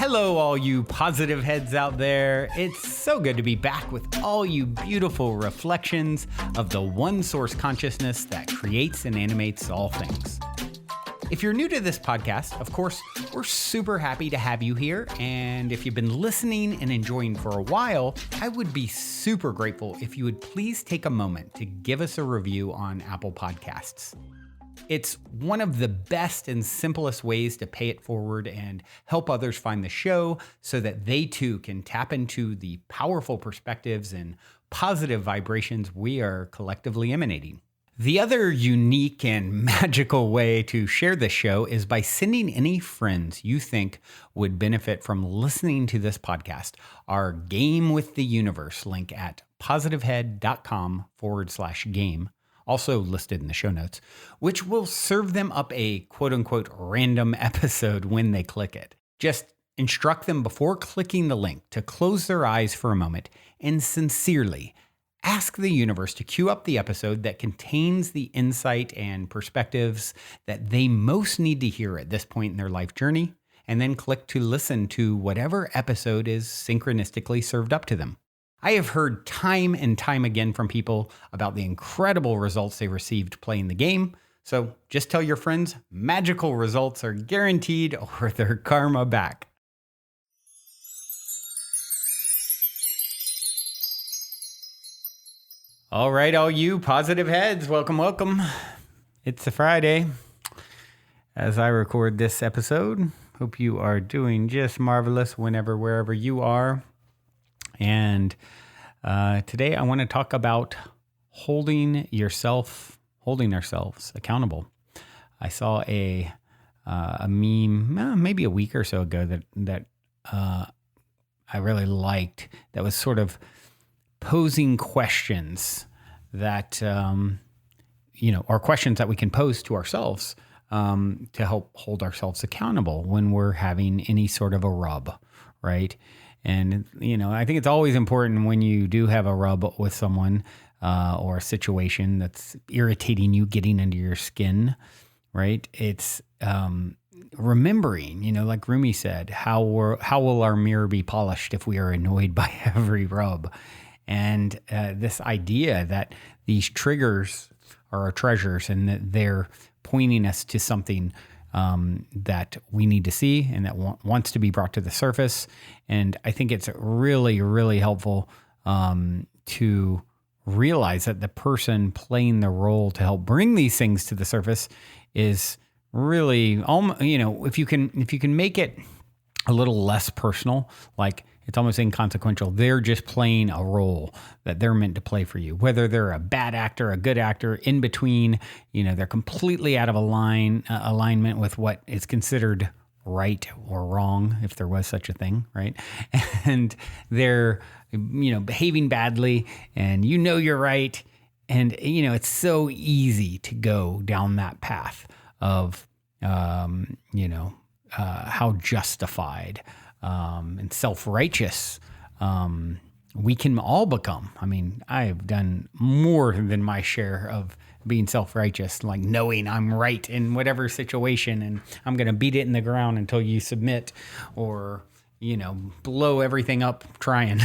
Hello, all you positive heads out there. It's so good to be back with all you beautiful reflections of the one source consciousness that creates and animates all things. If you're new to this podcast, of course, we're super happy to have you here. And if you've been listening and enjoying for a while, I would be super grateful if you would please take a moment to give us a review on Apple Podcasts. It's one of the best and simplest ways to pay it forward and help others find the show so that they too can tap into the powerful perspectives and positive vibrations we are collectively emanating. The other unique and magical way to share this show is by sending any friends you think would benefit from listening to this podcast our Game with the Universe link at positivehead.com/game. Also listed in the show notes, which will serve them up a quote-unquote random episode when they click it. Just instruct them before clicking the link to close their eyes for a moment and sincerely ask the universe to cue up the episode that contains the insight and perspectives that they most need to hear at this point in their life journey, and then click to listen to whatever episode is synchronistically served up to them. I have heard time and time again from people about the incredible results they received playing the game. So just tell your friends magical results are guaranteed or their karma back. All right, all you positive heads, welcome. It's a Friday as I record this episode. Hope you are doing just marvelous wherever you are. And today I want to talk about holding ourselves accountable. I saw a meme maybe a week or so ago that I really liked, that was sort of posing questions that are questions that we can pose to ourselves to help hold ourselves accountable when we're having any sort of a rub, right? And, I think it's always important when you do have a rub with someone or a situation that's irritating you, getting under your skin, right? It's remembering, like Rumi said, how will our mirror be polished if we are annoyed by every rub? And this idea that these triggers are our treasures and that they're pointing us to something that we need to see and that wants to be brought to the surface. And I think it's really, really helpful to realize that the person playing the role to help bring these things to the surface is really, if you can make it a little less personal, like it's almost inconsequential. They're just playing a role that they're meant to play for you. Whether they're a bad actor, a good actor, in between, they're completely out of alignment with what is considered right or wrong, if there was such a thing, right? And they're, behaving badly, and you're right. And, it's so easy to go down that path of, how justified and self-righteous we can all become. I mean, I've done more than my share of being self-righteous, like knowing I'm right in whatever situation and I'm going to beat it in the ground until you submit or, blow everything up trying.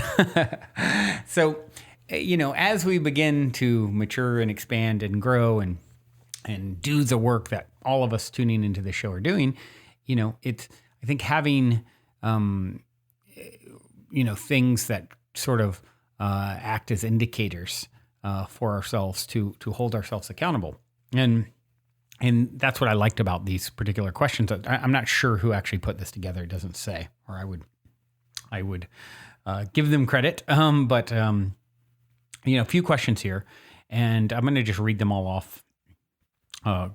So, as we begin to mature and expand and grow and do the work that all of us tuning into the show are doing, I think having things that sort of act as indicators for ourselves to hold ourselves accountable. And that's what I liked about these particular questions. I'm not sure who actually put this together. It doesn't say, or I would give them credit. But a few questions here, and I'm going to just read them all off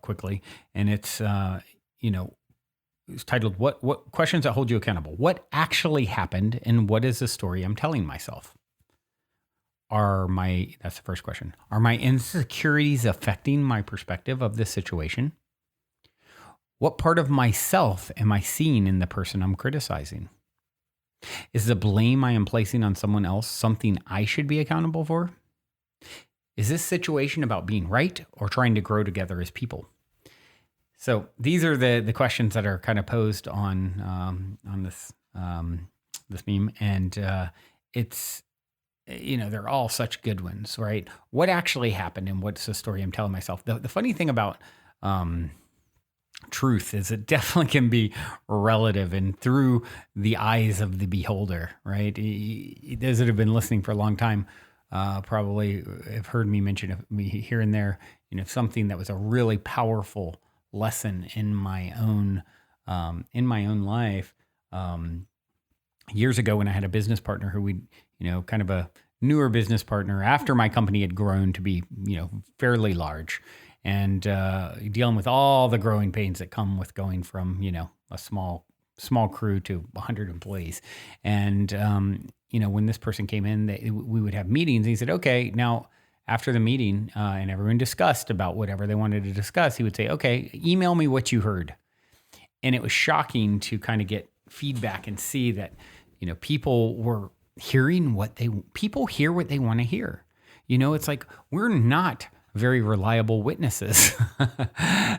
quickly. And it's, it's titled, what questions that hold you accountable? What actually happened, and what is the story I'm telling myself? That's the first question. Are my insecurities affecting my perspective of this situation? What part of myself am I seeing in the person I'm criticizing? Is the blame I am placing on someone else something I should be accountable for? Is this situation about being right or trying to grow together as people? So these are the questions that are kind of posed on this this meme, and it's, they're all such good ones, right? What actually happened and what's the story I'm telling myself? The funny thing about truth is it definitely can be relative and through the eyes of the beholder, right? Those that have been listening for a long time probably have heard me mention me here and there, something that was a really powerful lesson in my own life. Years ago when I had a business partner who we, kind of a newer business partner after my company had grown to be, fairly large, and dealing with all the growing pains that come with going from, a small crew to 100 employees. And, when this person came in, we would have meetings. And he said, okay, now after the meeting and everyone discussed about whatever they wanted to discuss, he would say, okay, email me what you heard. And it was shocking to kind of get feedback and see that, people were hearing people hear what they want to hear. It's like, we're not very reliable witnesses.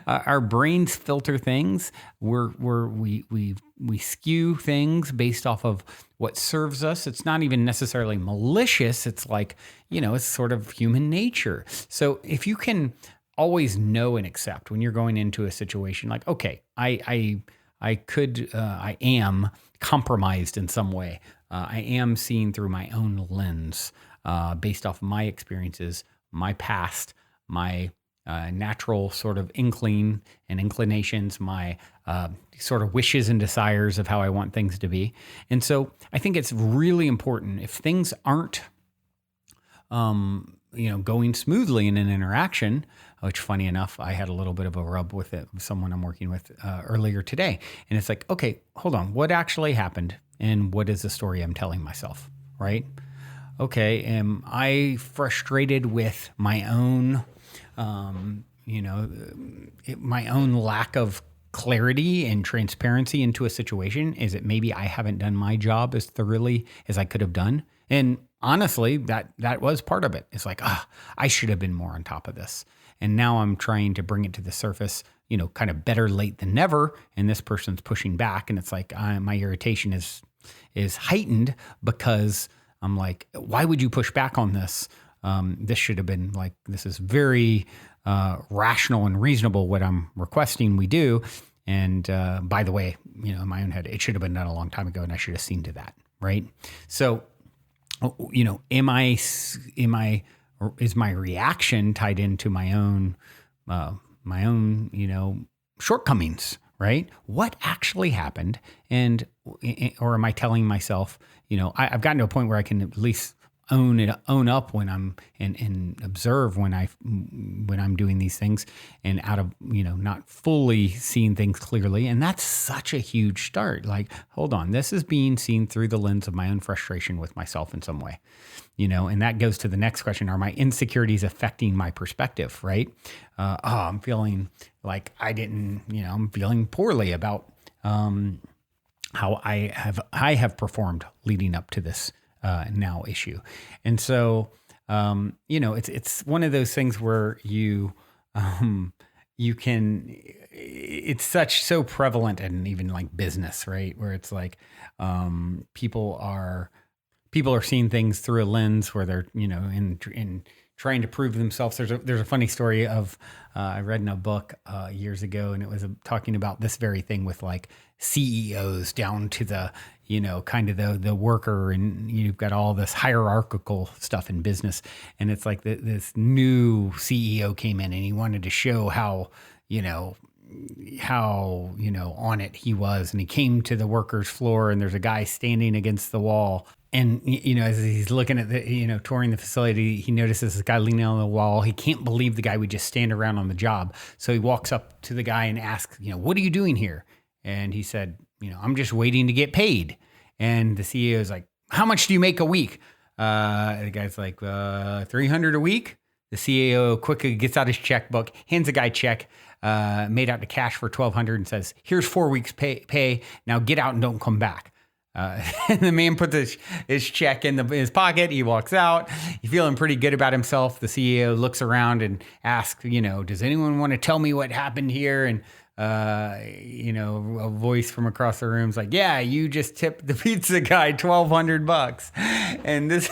Our brains filter things. We skew things based off of what serves us. It's not even necessarily malicious. It's like, it's sort of human nature. So if you can always know and accept when you're going into a situation like, okay, I am compromised in some way. I am seen through my own lens, based off my experiences, my past, my natural sort of inclinations, my sort of wishes and desires of how I want things to be. And so I think it's really important if things aren't, going smoothly in an interaction, which funny enough, I had a little bit of a rub with it with someone I'm working with earlier today. And it's like, okay, hold on, what actually happened? And what is the story I'm telling myself, right? Okay, am I frustrated with my own, my own lack of clarity and transparency into a situation? Is it maybe I haven't done my job as thoroughly as I could have done? And honestly, that was part of it. It's like, I should have been more on top of this. And now I'm trying to bring it to the surface, kind of better late than never. And this person's pushing back. And it's like, my irritation is heightened because I'm like, why would you push back on this? This should have been like, this is very rational and reasonable what I'm requesting we do. And by the way, in my own head, it should have been done a long time ago and I should have seen to that, right? So, is my reaction tied into my own, shortcomings, right? What actually happened? Or am I telling myself, I've gotten to a point where I can at least own up when I'm and observe when I'm doing these things and out of, not fully seeing things clearly. And that's such a huge start. Like, hold on, this is being seen through the lens of my own frustration with myself in some way, and that goes to the next question. Are my insecurities affecting my perspective? Right. I'm feeling like I'm feeling poorly about, how I have performed leading up to this now issue. And so, it's one of those things where you can, it's so prevalent in even like business, right? Where it's like, people are seeing things through a lens where they're, in trying to prove themselves. There's a funny story of, I read in a book years ago, and it was talking about this very thing with like CEOs down to the, kind of the worker, and you've got all this hierarchical stuff in business. And it's like this new CEO came in and he wanted to show how on it he was. And he came to the workers' floor and there's a guy standing against the wall. And, as he's looking at the, touring the facility, he notices this guy leaning on the wall. He can't believe the guy would just stand around on the job. So he walks up to the guy and asks, what are you doing here? And he said, I'm just waiting to get paid. And the CEO is like, how much do you make a week? The guy's like, 300 a week. The CEO quickly gets out his checkbook, hands the guy a check, made out to cash for $1,200 and says, here's 4 weeks pay. Now get out and don't come back. And the man puts his check in his pocket. He walks out. He's feeling pretty good about himself. The CEO looks around and asks, does anyone want to tell me what happened here? And a voice from across the room is like, yeah, you just tipped the pizza guy $1,200. And this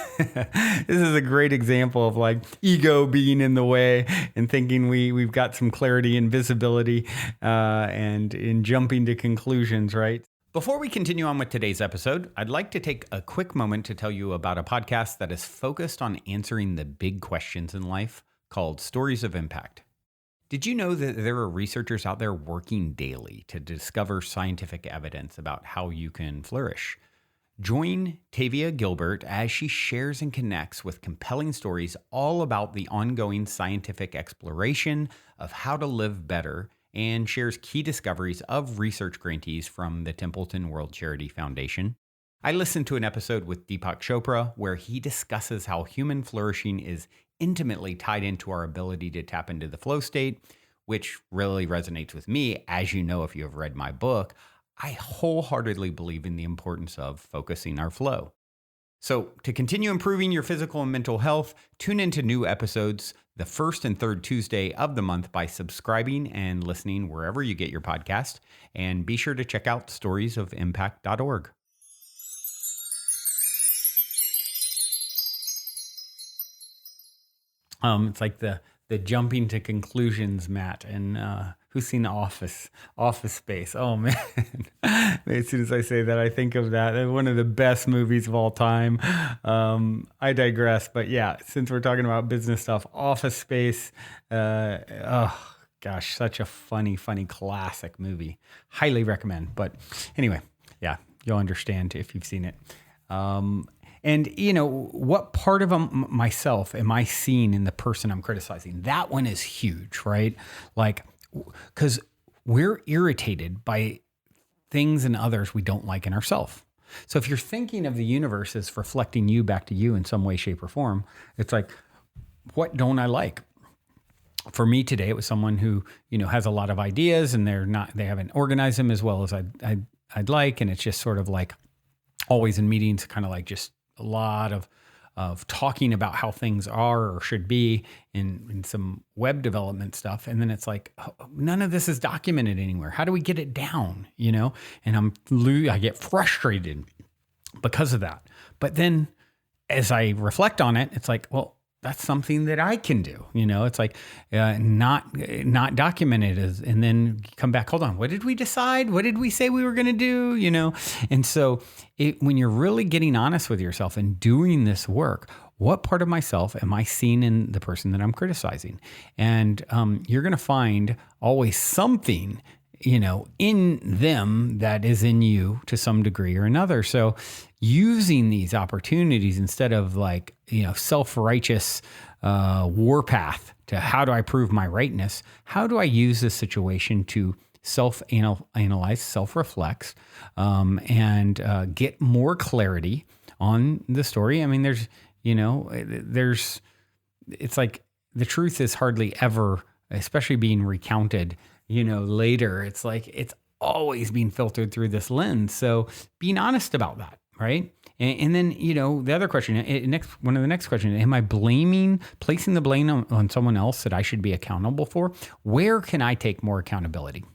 is a great example of like ego being in the way and thinking we've got some clarity and visibility and in jumping to conclusions, right? Before we continue on with today's episode, I'd like to take a quick moment to tell you about a podcast that is focused on answering the big questions in life called Stories of Impact. Did you know that there are researchers out there working daily to discover scientific evidence about how you can flourish? Join Tavia Gilbert as she shares and connects with compelling stories all about the ongoing scientific exploration of how to live better and shares key discoveries of research grantees from the Templeton World Charity Foundation. I listened to an episode with Deepak Chopra where he discusses how human flourishing is intimately tied into our ability to tap into the flow state, which really resonates with me. As you know, if you have read my book, I wholeheartedly believe in the importance of focusing our flow. So to continue improving your physical and mental health, tune into new episodes the first and third Tuesday of the month by subscribing and listening wherever you get your podcast. And be sure to check out storiesofimpact.org. It's like the jumping to conclusions, Matt, and who's seen Office Space? Oh man, as soon as I say that, I think of that. One of the best movies of all time. I digress, but yeah, since we're talking about business stuff, Office Space. Oh gosh, such a funny classic movie. Highly recommend. But anyway, yeah, you'll understand if you've seen it. And, what part of myself am I seeing in the person I'm criticizing? That one is huge, right? Like, because we're irritated by things in others we don't like in ourselves. So if you're thinking of the universe as reflecting you back to you in some way, shape, or form, it's like, what don't I like? For me today, it was someone who, has a lot of ideas and they haven't organized them as well as I'd like. And it's just sort of like always in meetings, kind of like just a lot of talking about how things are or should be in some web development stuff. And then it's like, none of this is documented anywhere. How do we get it down? And I get frustrated because of that. But then as I reflect on it, it's like, well, that's something that I can do. It's like not documented and then come back. Hold on. What did we decide? What did we say we were going to do? And so when you're really getting honest with yourself and doing this work, what part of myself am I seeing in the person that I'm criticizing? And you're going to find always something in them that is in you to some degree or another. So using these opportunities instead of like, self-righteous warpath to how do I prove my rightness? How do I use this situation to self-analyze, self-reflect, and get more clarity on the story? I mean, it's like the truth is hardly ever, especially being recounted later, it's like it's always being filtered through this lens. So being honest about that, right? And then, the other question, one of the next questions, am I placing the blame on someone else that I should be accountable for? Where can I take more accountability,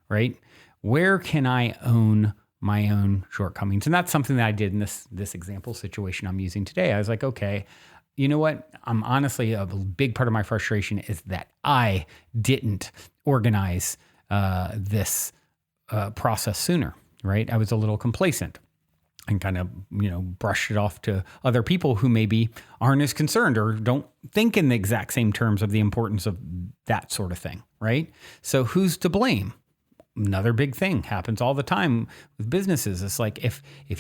right? Where can I own my own shortcomings? And that's something that I did in this example situation I'm using today. I was like, okay, you know what? I'm honestly, a big part of my frustration is that I didn't organize this process sooner, right? I was a little complacent and kind of, brushed it off to other people who maybe aren't as concerned or don't think in the exact same terms of the importance of that sort of thing, right? So who's to blame? Another big thing happens all the time with businesses. It's like if a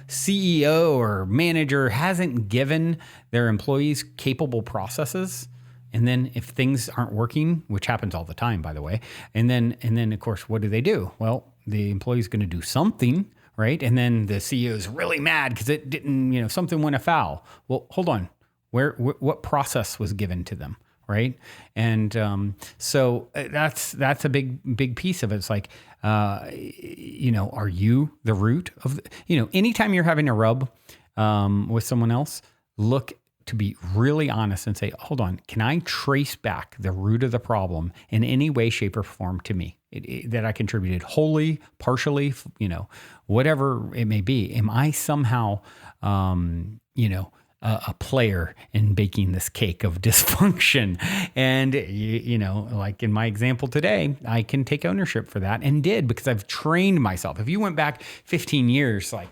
CEO or manager hasn't given their employees capable processes, and then if things aren't working, which happens all the time, by the way, and then of course, what do? Well, the employee's going to do something, right? And then the CEO is really mad because it didn't, something went afoul. Well, hold on, what process was given to them? Right. And so that's a big piece of it. It's like, are you the root of, anytime you're having a rub with someone else, look to be really honest and say, hold on, can I trace back the root of the problem in any way, shape, or form to me that I contributed wholly, partially, whatever it may be? Am I somehow, a player in baking this cake of dysfunction? And, like in my example today, I can take ownership for that and did, because I've trained myself. If you went back 15 years, like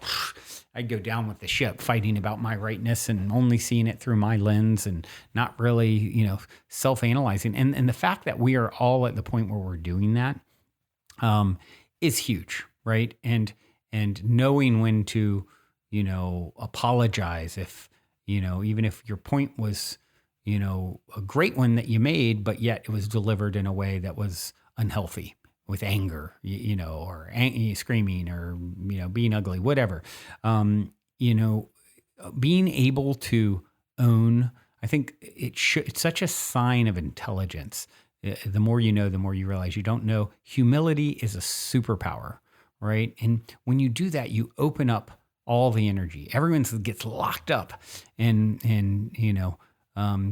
I'd go down with the ship fighting about my rightness and only seeing it through my lens and not really, self-analyzing. And the fact that we are all at the point where we're doing that is huge, right? And knowing when to, apologize if, even if your point was, a great one that you made, but yet it was delivered in a way that was unhealthy with anger, or screaming or, being ugly, whatever. Being able to own, I think it's such a sign of intelligence. The more you know, the more you realize you don't know. Humility is a superpower, right? And when you do that, you open up all the energy. Everyone gets locked up in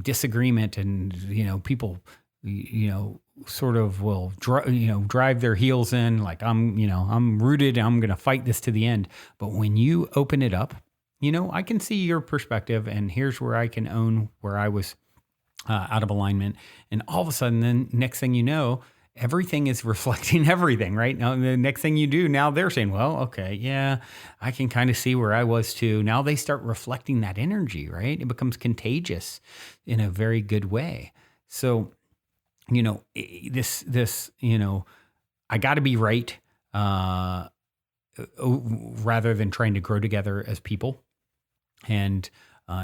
disagreement, and people sort of will drive their heels in, like I'm rooted, I'm going to fight this to the end. But when you open it up, I can see your perspective, and here's where I can own where I was out of alignment. And all of a sudden, then next thing you know, everything is reflecting everything, right? Now, the next thing you do, now they're saying, well, okay, yeah, I can kind of see where I was too. Now they start reflecting that energy, right? It becomes contagious in a very good way. So, this, I got to be right, rather than trying to grow together as people, and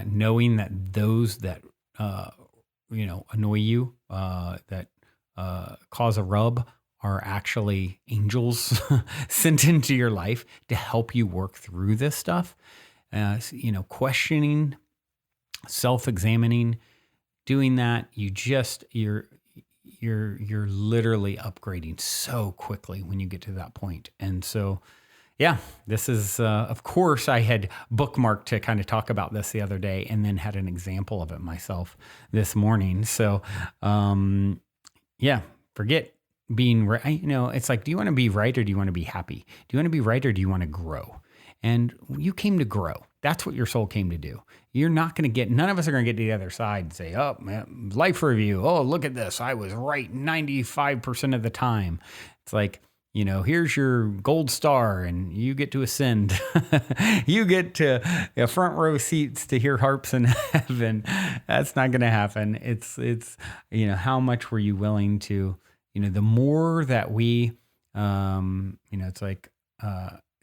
knowing that those that, annoy you, that cause a rub, are actually angels sent into your life to help you work through this stuff. Questioning, self-examining, doing that, you're literally upgrading so quickly when you get to that point. And so, yeah, this is, of course, I had bookmarked to kind of talk about this the other day, and then had an example of it myself this morning. So, forget being right. It's like, do you want to be right, or do you want to be happy? Do you want to be right, or do you want to grow? And you came to grow. That's what your soul came to do. You're not going to none of us are going to get to the other side and say, oh, man, life review. Oh, look at this. I was right 95% of the time. It's like, here's your gold star, and you get to ascend. You get to front row seats to hear harps in heaven. That's not going to happen. It's how much were you willing to, the more that we, it's like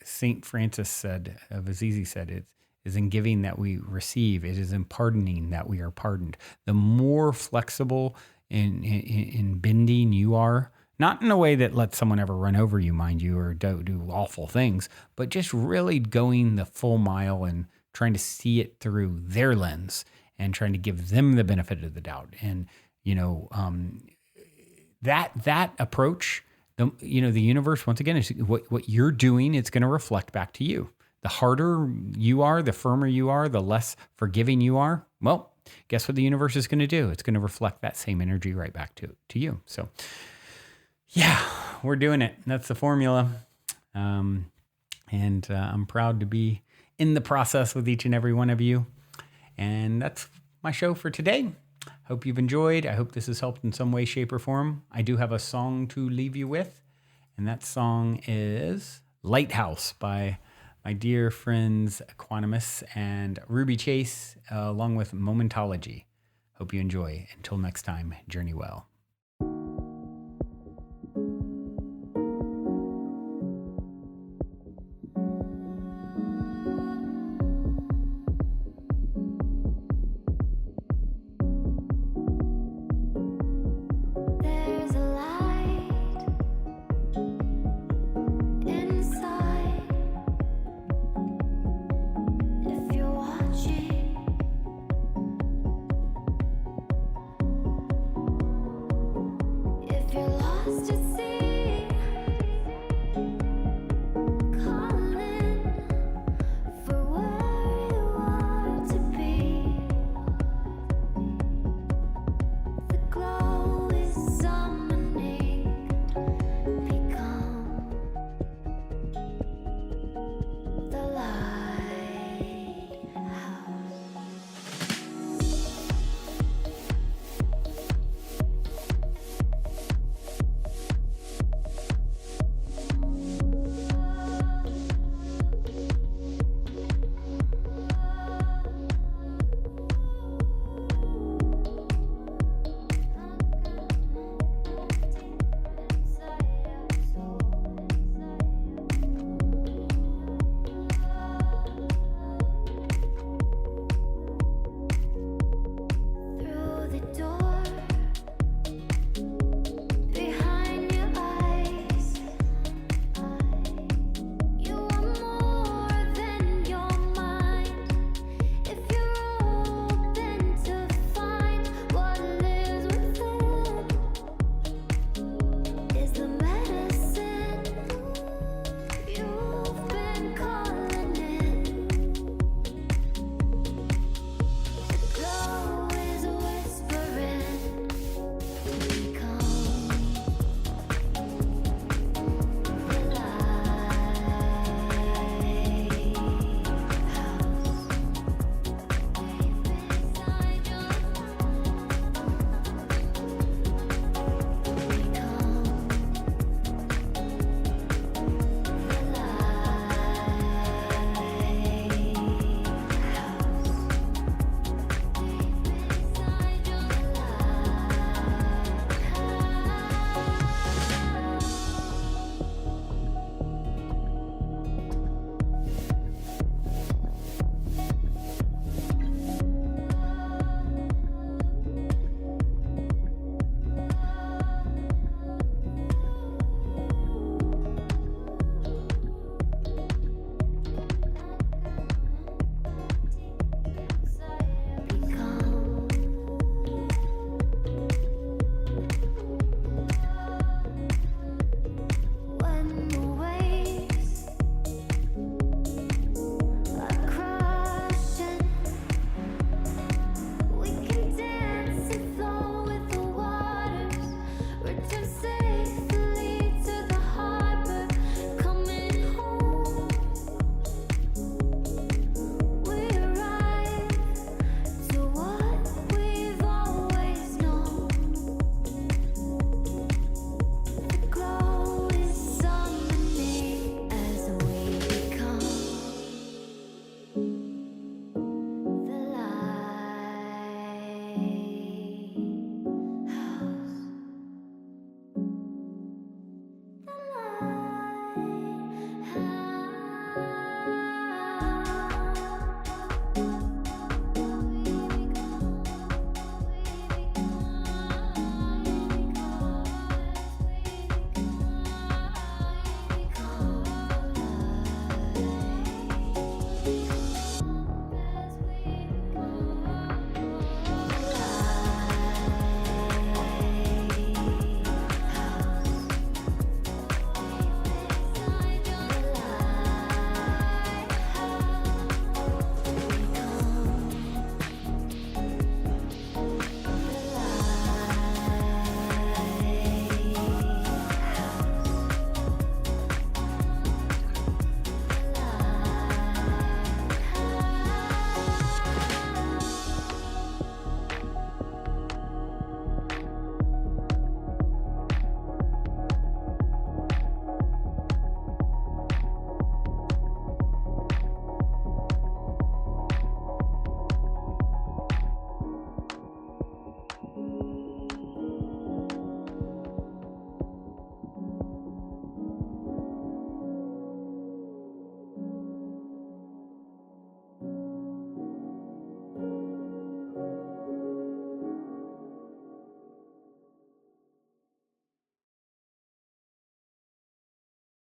Saint Francis said, of Assisi said, it is in giving that we receive. It is in pardoning that we are pardoned. The more flexible in bending you are, not in a way that lets someone ever run over you, mind you, or do awful things, but just really going the full mile and trying to see it through their lens and trying to give them the benefit of the doubt. And, that approach, the universe, once again, is what you're doing, it's going to reflect back to you. The harder you are, the firmer you are, the less forgiving you are. Well, guess what the universe is going to do? It's going to reflect that same energy right back to you. So, yeah, we're doing it. That's the formula. And I'm proud to be in the process with each and every one of you. And that's my show for today. Hope you've enjoyed. I hope this has helped in some way, shape, or form. I do have a song to leave you with, and that song is Lighthouse by my dear friends Equanimous and Ruby Chase, along with Momentology. Hope you enjoy. Until next time, journey well.